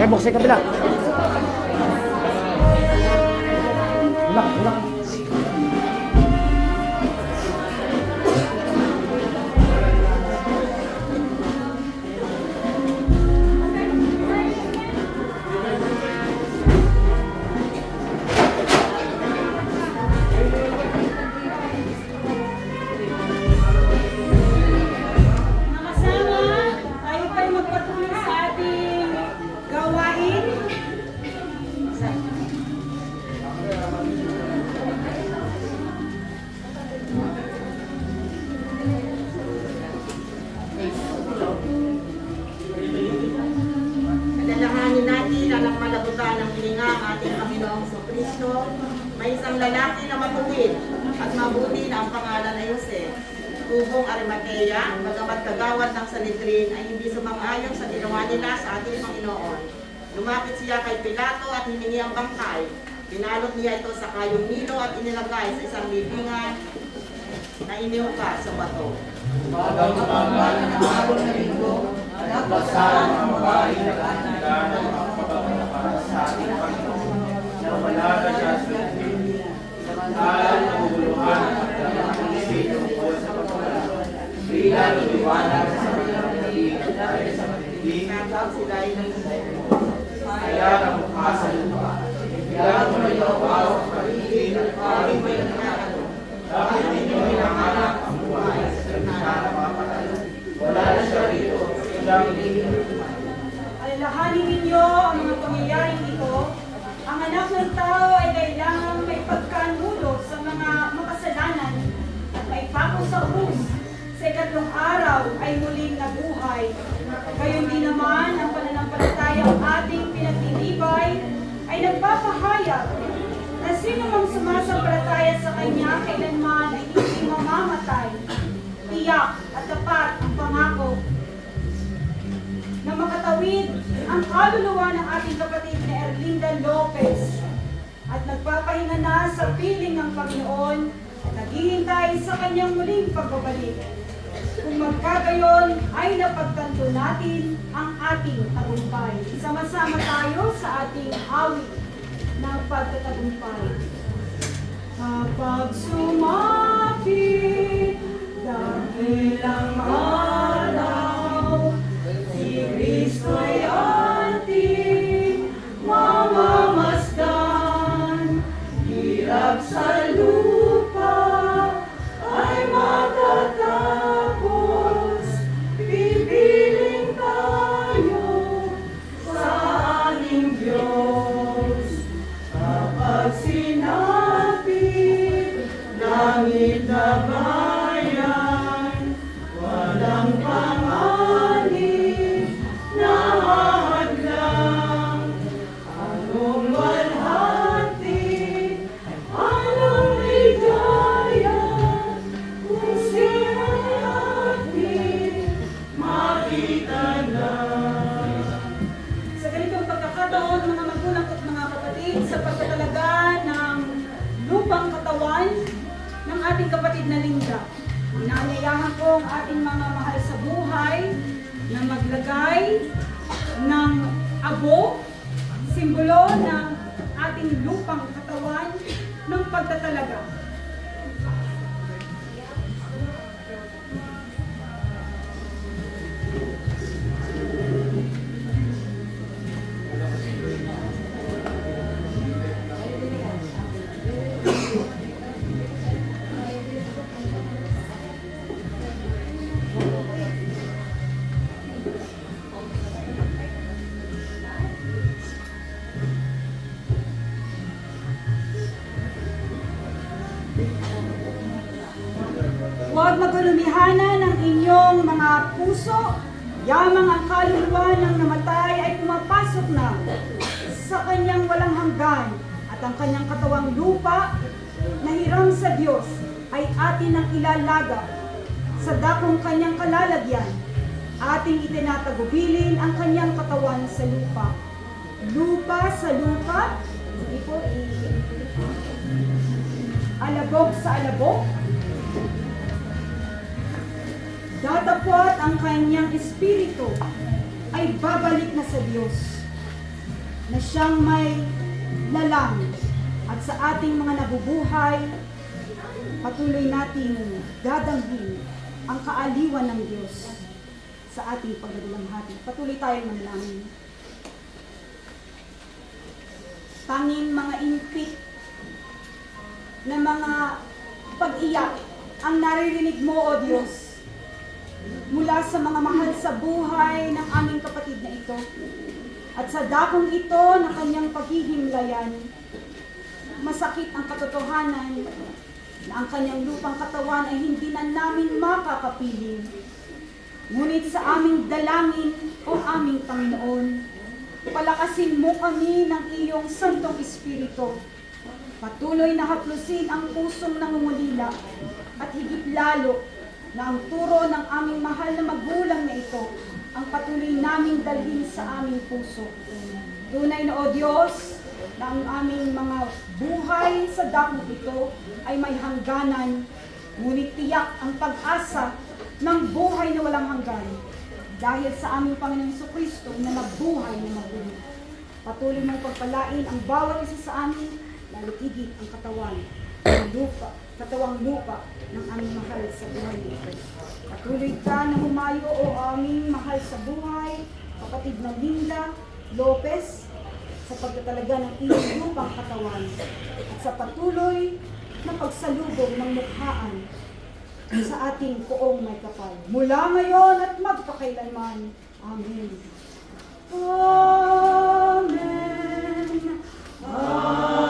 Buksan yung kabila. Ulak, ulak. May isang lalaki na matuwid at mabuti na ang pangalan ay Jose. Tubong Arimatea, bagamat kagawad ng Sanhedrin ay hindi sumang-ayon sa ginawa nila sa ating Panginoon. Lumapit siya kay Pilato at hiningi ang bangkay. Pinalot niya ito sa kayong Nilo at inilagay sa isang libingan na iniuka sa bato. Magang-magang ng araw na linggo, nagbasahan ang babae na kanila ng mga para sa ating Panginoon na wala na siya sa Pilipinas. Alam na guguluhan at ang isipin tungkol sa pagpapalalo. Bilang lumiwanag sa kanilang naliit dahil sa matitig, Sila ay kaya ang mukha sa lupa. Bilang mo na yung araw sa paligid at paring may nangyayari. Bakit ninyo hinahanap ang buhay sa gitna ng mga patay? Wala na siya rito. Silang Alalahanin ninyo ang mga pangyayaring ito. Ang anak ng tao ay kailangang may pagkanulo sa mga makasalanan at may pako sa krus. Sa ikatlong araw ay muling nabuhay. Gayon din naman ang pananampalatayang ating pinagtitibay ay nagpapahayag na sino mang sumasampalataya sa Kanya kailanman ay hindi mamamatay. Tiyak at tapat ang pangako na makatawid ang kaluluwa ng ating kapatid na Erlinda Lopez at nagpapahinga na sa piling ng Panginoon at naghihintay sa kanyang muling pagbabalik. Kung magkagayon ay napagtanto natin ang ating tagumpay. Sama-sama tayo sa ating awit ng pagtatagumpay. Kapag sumapit, dakilang araw, si Kristo'y ating mamamasdan. Hirap sa lupa ay matatapos, pipiling tayo sa ating Diyos. Kapag sinapit, langit na bayan, walang panganib na hadlang. Anong walhati, anong ligaya, kung siya'y ating makita na. Sa ganitong pagkakataon, mga magulang at mga kapatid, sa pagkatalaga ng lupang katawan ng ating kapatid na Linda, inaanyayahan ko ang ating mga mahal sa buhay na maglagay ng abo, simbolo ng ating lupang katawan ng pagtatalaga. Huwag magalumihanan ng inyong mga puso, yamang ang kaluluwa ng namatay ay pumapasok na sa kanyang walang hanggan at ang kanyang katawang lupa na hiram sa Diyos ay atin ang ilalaga sa dakong kanyang kalalagyan. Ating itinatagubilin ang kanyang katawan sa lupa. Lupa sa lupa, sige po, alabok sa alabok, datapwat ang kanyang espiritu ay babalik na sa Diyos. na siyang may lalang at sa ating mga nabubuhay, patuloy nating dadamhin ang kaaliwan ng Diyos sa ating pagdadalamhati. Patuloy tayong manalangin. Tanging mga impik na mga pag-iyak ang naririnig mo, O Diyos, mula sa mga mahal sa buhay ng aming kapatid na ito. At sa dakong ito na kanyang paghihimlayan, masakit ang katotohanan na ang kanyang lupang katawan ay hindi na namin makakapiling. Ngunit sa aming dalangin, O aming Panginoon, palakasin mo kami ng iyong Santong Espiritu. Patuloy na haplusin ang pusong nangungulila at higit lalo na ang turo ng aming mahal na magulang na ito ang patuloy naming dalhin sa aming puso. Tunay na, O Diyos, na ang aming mga buhay sa dakong ito ay may hangganan, ngunit tiyak ang pag-asa ng buhay na walang hanggan dahil sa aming Panginoong Jesucristo na nabuhay na mabuhay. Patuloy mong pagpalain ang bawat isa sa amin, lalo higit ang katawang lupa ng aming mahal sa buhay nito. Patuloy ka na humayo, O aming mahal sa buhay, kapatid na Linda Lopez, sa pagtatalaga ng iyong lupang katawan at sa patuloy na pagsalubong ng mukhaan sa ating poong may kapal. Mula ngayon at magpakailanman. Amen. Amen. Amen.